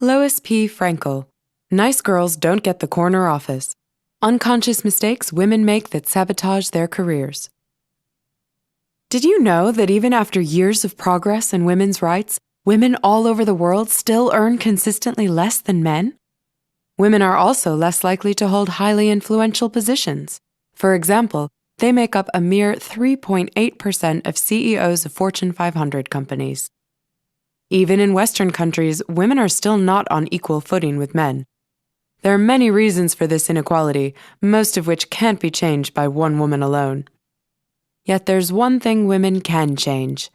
Lois P. Frankel. Nice girls don't get the corner office. Unconscious mistakes women make that sabotage their careers. Did you know that even after years of progress in women's rights, women all over the world still earn consistently less than men? Women are also less likely to hold highly influential positions. For example, they make up a mere 3.8% of CEOs of Fortune 500 companies. Even in Western countries, women are still not on equal footing with men. There are many reasons for this inequality, most of which can't be changed by one woman alone. Yet there's one thing women can change.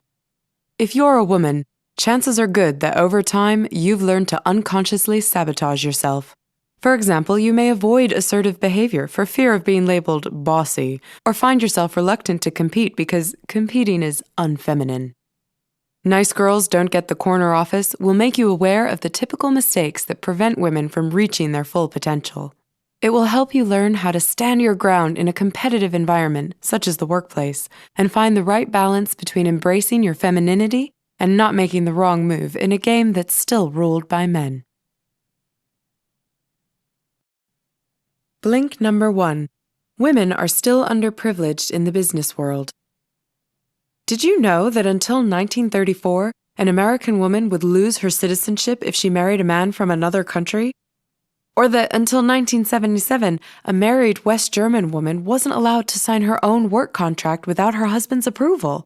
If you're a woman, chances are good that over time you've learned to unconsciously sabotage yourself. For example, you may avoid assertive behavior for fear of being labeled bossy, or find yourself reluctant to compete because competing is unfeminine. Nice girls don't get the corner office will make you aware of the typical mistakes that prevent women from reaching their full potential. It will help you learn how to stand your ground in a competitive environment, such as the workplace, and find the right balance between embracing your femininity and not making the wrong move in a game that's still ruled by men. Blink number 1. Women are still underprivileged in the business world. Did you know that until 1934, an American woman would lose her citizenship if she married a man from another country? Or that until 1977, a married West German woman wasn't allowed to sign her own work contract without her husband's approval?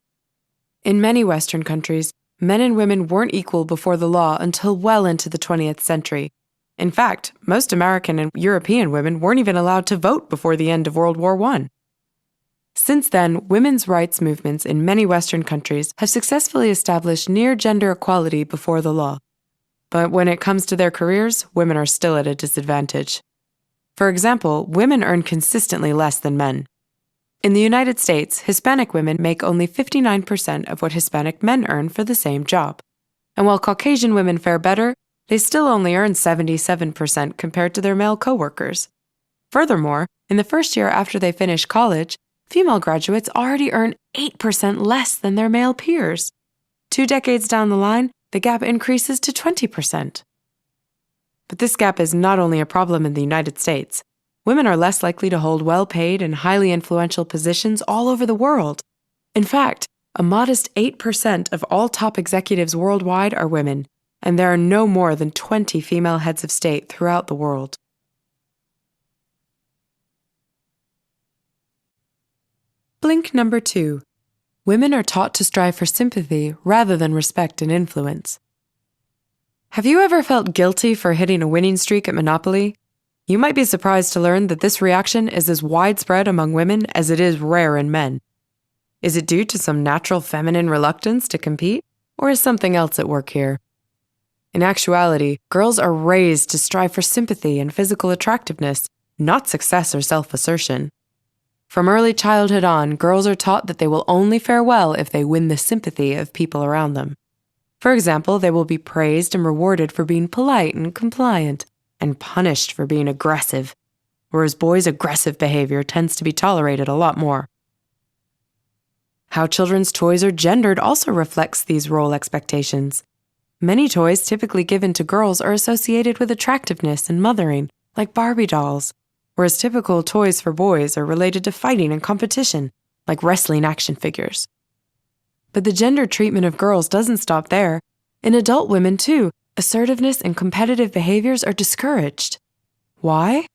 In many Western countries, men and women weren't equal before the law until well into the 20th century. In fact, most American and European women weren't even allowed to vote before the end of World War I. Since then, women's rights movements in many Western countries have successfully established near gender equality before the law. But when it comes to their careers, women are still at a disadvantage. For example, women earn consistently less than men. In the United States, Hispanic women make only 59% of what Hispanic men earn for the same job. And while Caucasian women fare better, they still only earn 77% compared to their male coworkers. Furthermore, in the first year after they finish college, female graduates already earn 8% less than their male peers. 2 decades down the line, the gap increases to 20%. But this gap is not only a problem in the United States. Women are less likely to hold well-paid and highly influential positions all over the world. In fact, a modest 8% of all top executives worldwide are women, and there are no more than 20 female heads of state throughout the world. Blink number 2. Women are taught to strive for sympathy rather than respect and influence. Have you ever felt guilty for hitting a winning streak at Monopoly? You might be surprised to learn that this reaction is as widespread among women as it is rare in men. Is it due to some natural feminine reluctance to compete, or is something else at work here? In actuality, girls are raised to strive for sympathy and physical attractiveness, not success or self-assertion. From early childhood on, girls are taught that they will only fare well if they win the sympathy of people around them. For example, they will be praised and rewarded for being polite and compliant, and punished for being aggressive, whereas boys' aggressive behavior tends to be tolerated a lot more. How children's toys are gendered also reflects these role expectations. Many toys typically given to girls are associated with attractiveness and mothering, like Barbie dolls, whereas typical toys for boys are related to fighting and competition, like wrestling action figures. But the gender treatment of girls doesn't stop there. In adult women, too, assertiveness and competitive behaviors are discouraged. Why?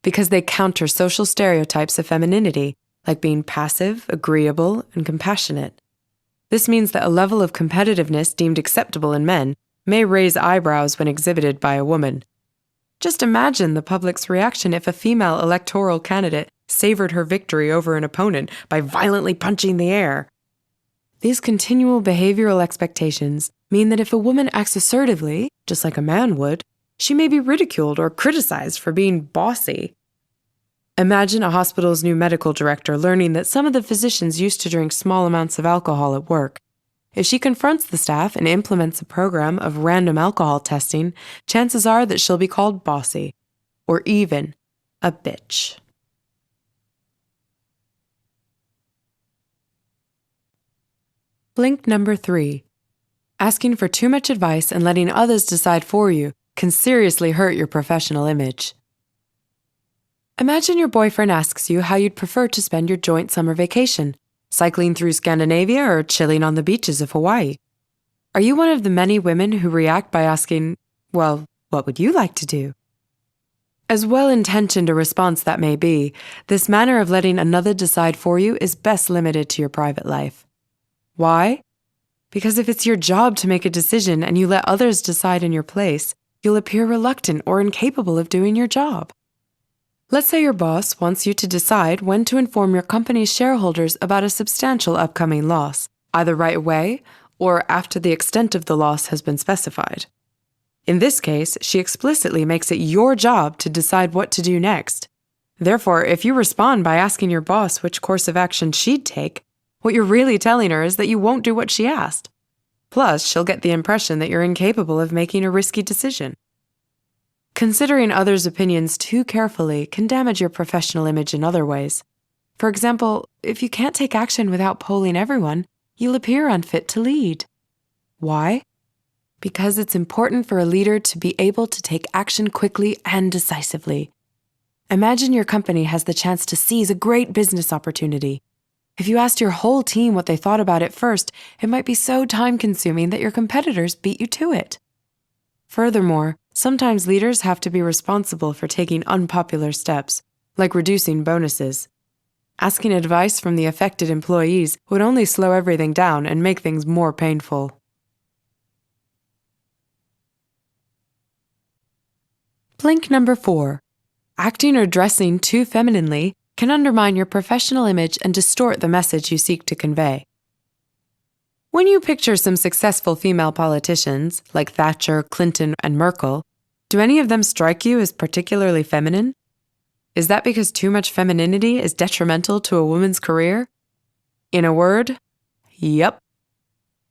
Because they counter social stereotypes of femininity, like being passive, agreeable, and compassionate. This means that a level of competitiveness deemed acceptable in men may raise eyebrows when exhibited by a woman. Just imagine the public's reaction if a female electoral candidate savored her victory over an opponent by violently punching the air. These continual behavioral expectations mean that if a woman acts assertively, just like a man would, she may be ridiculed or criticized for being bossy. Imagine a hospital's new medical director learning that some of the physicians used to drink small amounts of alcohol at work. If she confronts the staff and implements a program of random alcohol testing, chances are that she'll be called bossy, or even a bitch. Blink number 3. Asking for too much advice and letting others decide for you can seriously hurt your professional image. Imagine your boyfriend asks you how you'd prefer to spend your joint summer vacation, cycling through Scandinavia or chilling on the beaches of Hawaii. Are you one of the many women who react by asking, well, what would you like to do? As well-intentioned a response that may be, this manner of letting another decide for you is best limited to your private life. Why? Because if it's your job to make a decision and you let others decide in your place, you'll appear reluctant or incapable of doing your job. Let's say your boss wants you to decide when to inform your company's shareholders about a substantial upcoming loss, either right away or after the extent of the loss has been specified. In this case, she explicitly makes it your job to decide what to do next. Therefore, if you respond by asking your boss which course of action she'd take, what you're really telling her is that you won't do what she asked. Plus, she'll get the impression that you're incapable of making a risky decision. Considering others' opinions too carefully can damage your professional image in other ways. For example, if you can't take action without polling everyone, you'll appear unfit to lead. Why? Because it's important for a leader to be able to take action quickly and decisively. Imagine your company has the chance to seize a great business opportunity. If you asked your whole team what they thought about it first, it might be so time-consuming that your competitors beat you to it. Furthermore, sometimes leaders have to be responsible for taking unpopular steps, like reducing bonuses. Asking advice from the affected employees would only slow everything down and make things more painful. Blink number 4. Acting or dressing too femininely can undermine your professional image and distort the message you seek to convey. When you picture some successful female politicians, like Thatcher, Clinton, and Merkel, do any of them strike you as particularly feminine? Is that because too much femininity is detrimental to a woman's career? In a word, yep.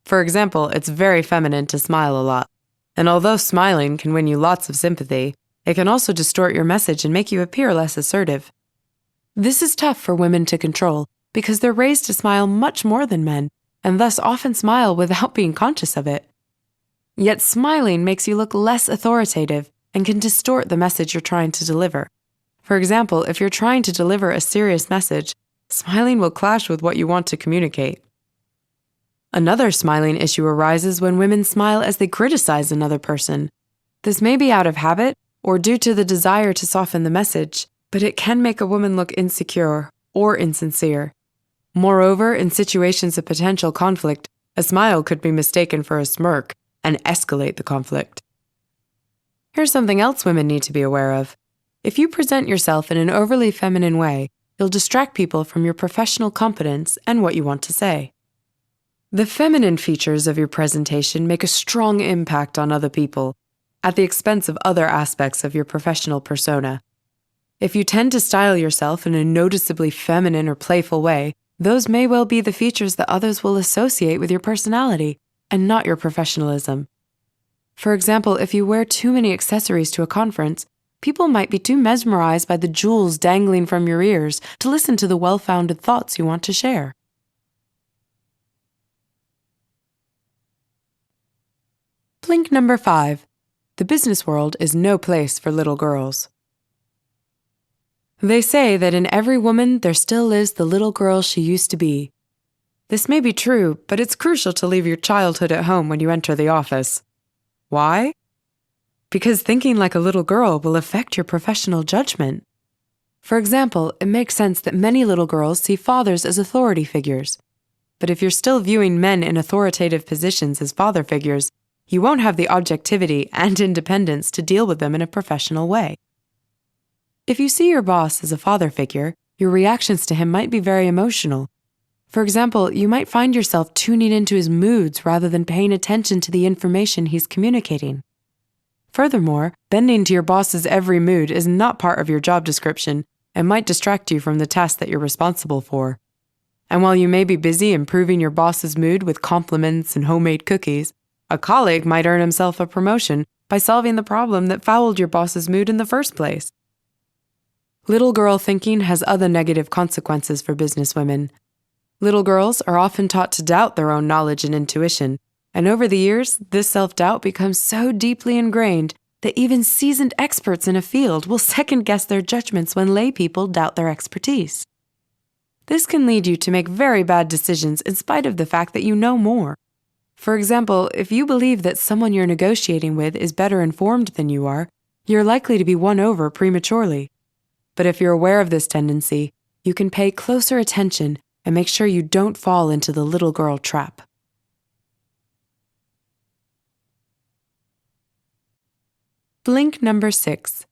For example, it's very feminine to smile a lot, and although smiling can win you lots of sympathy, it can also distort your message and make you appear less assertive. This is tough for women to control because they're raised to smile much more than men, and thus often smile without being conscious of it. Yet smiling makes you look less authoritative and can distort the message you're trying to deliver. For example, if you're trying to deliver a serious message, smiling will clash with what you want to communicate. Another smiling issue arises when women smile as they criticize another person. This may be out of habit or due to the desire to soften the message, but it can make a woman look insecure or insincere. Moreover, in situations of potential conflict, a smile could be mistaken for a smirk and escalate the conflict. Here's something else women need to be aware of. If you present yourself in an overly feminine way, you'll distract people from your professional competence and what you want to say. The feminine features of your presentation make a strong impact on other people, at the expense of other aspects of your professional persona. If you tend to style yourself in a noticeably feminine or playful way, those may well be the features that others will associate with your personality and not your professionalism. For example, if you wear too many accessories to a conference, people might be too mesmerized by the jewels dangling from your ears to listen to the well-founded thoughts you want to share. Blink number 5. The business world is no place for little girls. They say that in every woman there still lives the little girl she used to be. This may be true, but it's crucial to leave your childhood at home when you enter the office. Why? Because thinking like a little girl will affect your professional judgment. For example, it makes sense that many little girls see fathers as authority figures. But if you're still viewing men in authoritative positions as father figures, you won't have the objectivity and independence to deal with them in a professional way. If you see your boss as a father figure, your reactions to him might be very emotional. For example, you might find yourself tuning into his moods rather than paying attention to the information he's communicating. Furthermore, bending to your boss's every mood is not part of your job description and might distract you from the task that you're responsible for. And while you may be busy improving your boss's mood with compliments and homemade cookies, a colleague might earn himself a promotion by solving the problem that fouled your boss's mood in the first place. Little girl thinking has other negative consequences for businesswomen. Little girls are often taught to doubt their own knowledge and intuition, and over the years, this self-doubt becomes so deeply ingrained that even seasoned experts in a field will second-guess their judgments when lay people doubt their expertise. This can lead you to make very bad decisions in spite of the fact that you know more. For example, if you believe that someone you're negotiating with is better informed than you are, you're likely to be won over prematurely. But if you're aware of this tendency, you can pay closer attention and make sure you don't fall into the little girl trap. Blink number 6.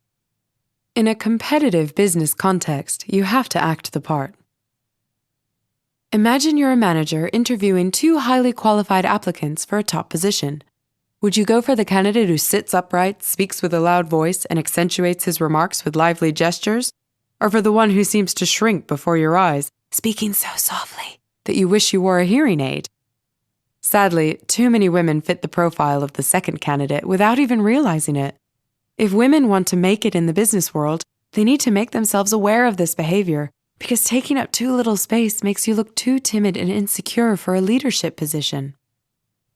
In a competitive business context, you have to act the part. Imagine you're a manager interviewing 2 highly qualified applicants for a top position. Would you go for the candidate who sits upright, speaks with a loud voice, and accentuates his remarks with lively gestures? Or for the one who seems to shrink before your eyes, speaking so softly that you wish you wore a hearing aid? Sadly, too many women fit the profile of the second candidate without even realizing it. If women want to make it in the business world, they need to make themselves aware of this behavior, because taking up too little space makes you look too timid and insecure for a leadership position.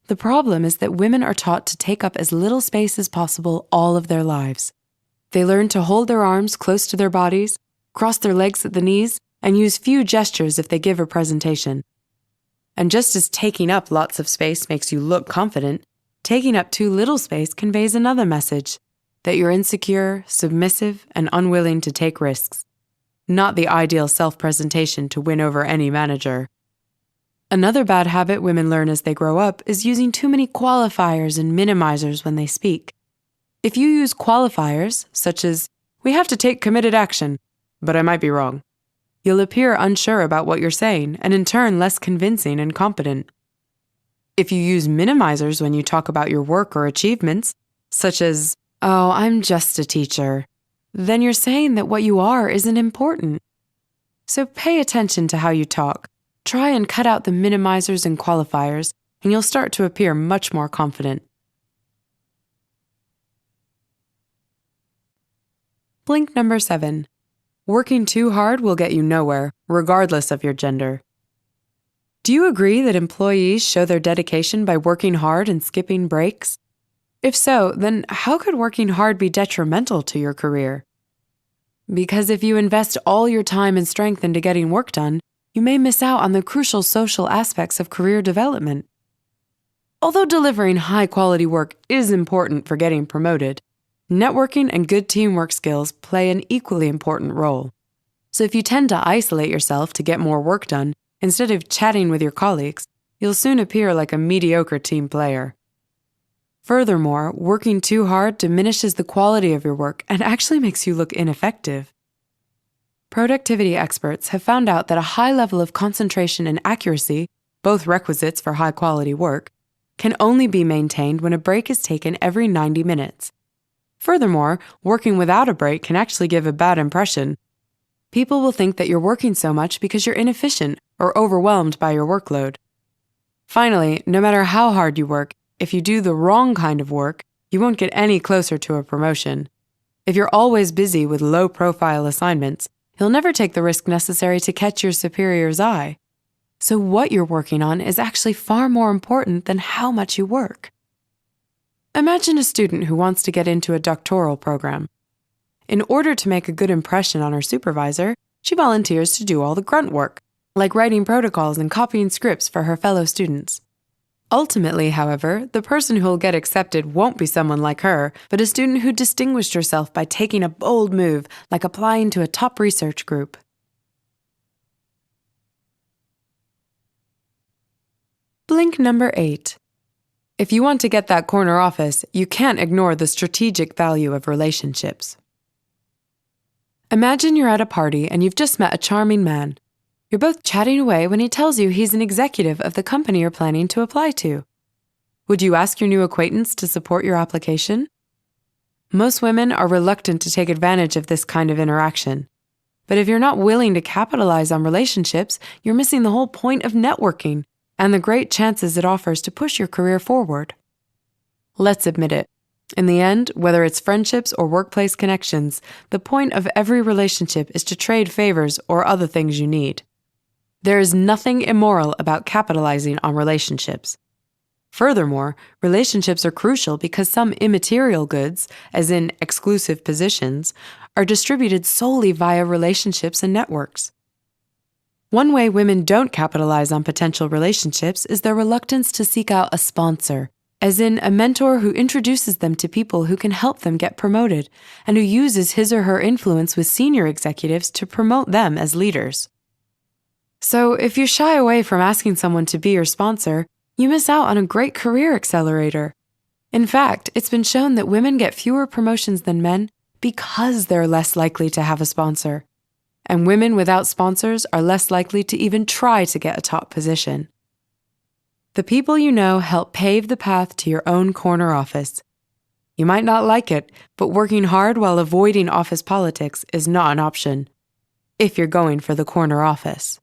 The problem is that women are taught to take up as little space as possible all of their lives. They learn to hold their arms close to their bodies, cross their legs at the knees, and use few gestures if they give a presentation. And just as taking up lots of space makes you look confident, taking up too little space conveys another message, that you're insecure, submissive, and unwilling to take risks. Not the ideal self-presentation to win over any manager. Another bad habit women learn as they grow up is using too many qualifiers and minimizers when they speak. If you use qualifiers, such as, "We have to take committed action, but I might be wrong," you'll appear unsure about what you're saying and in turn less convincing and competent. If you use minimizers when you talk about your work or achievements, such as, "Oh, I'm just a teacher," then you're saying that what you are isn't important. So pay attention to how you talk. Try and cut out the minimizers and qualifiers, and you'll start to appear much more confident. Blink number 7. Working too hard will get you nowhere, regardless of your gender. Do you agree that employees show their dedication by working hard and skipping breaks? If so, then how could working hard be detrimental to your career? Because if you invest all your time and strength into getting work done, you may miss out on the crucial social aspects of career development. Although delivering high-quality work is important for getting promoted, networking and good teamwork skills play an equally important role. So if you tend to isolate yourself to get more work done, instead of chatting with your colleagues, you'll soon appear like a mediocre team player. Furthermore, working too hard diminishes the quality of your work and actually makes you look ineffective. Productivity experts have found out that a high level of concentration and accuracy, both requisites for high-quality work, can only be maintained when a break is taken every 90 minutes. Furthermore, working without a break can actually give a bad impression. People will think that you're working so much because you're inefficient or overwhelmed by your workload. Finally, no matter how hard you work, if you do the wrong kind of work, you won't get any closer to a promotion. If you're always busy with low-profile assignments, you'll never take the risk necessary to catch your superior's eye. So what you're working on is actually far more important than how much you work. Imagine a student who wants to get into a doctoral program. In order to make a good impression on her supervisor, she volunteers to do all the grunt work, like writing protocols and copying scripts for her fellow students. Ultimately, however, the person who'll get accepted won't be someone like her, but a student who distinguished herself by taking a bold move, like applying to a top research group. Blink number 8. If you want to get that corner office, you can't ignore the strategic value of relationships. Imagine you're at a party and you've just met a charming man. You're both chatting away when he tells you he's an executive of the company you're planning to apply to. Would you ask your new acquaintance to support your application? Most women are reluctant to take advantage of this kind of interaction. But if you're not willing to capitalize on relationships, you're missing the whole point of networking and the great chances it offers to push your career forward. Let's admit it. In the end, whether it's friendships or workplace connections, the point of every relationship is to trade favors or other things you need. There is nothing immoral about capitalizing on relationships. Furthermore, relationships are crucial because some immaterial goods, as in exclusive positions, are distributed solely via relationships and networks. One way women don't capitalize on potential relationships is their reluctance to seek out a sponsor, as in a mentor who introduces them to people who can help them get promoted and who uses his or her influence with senior executives to promote them as leaders. So, if you shy away from asking someone to be your sponsor, you miss out on a great career accelerator. In fact, it's been shown that women get fewer promotions than men because they're less likely to have a sponsor. And women without sponsors are less likely to even try to get a top position. The people you know help pave the path to your own corner office. You might not like it, but working hard while avoiding office politics is not an option, if you're going for the corner office.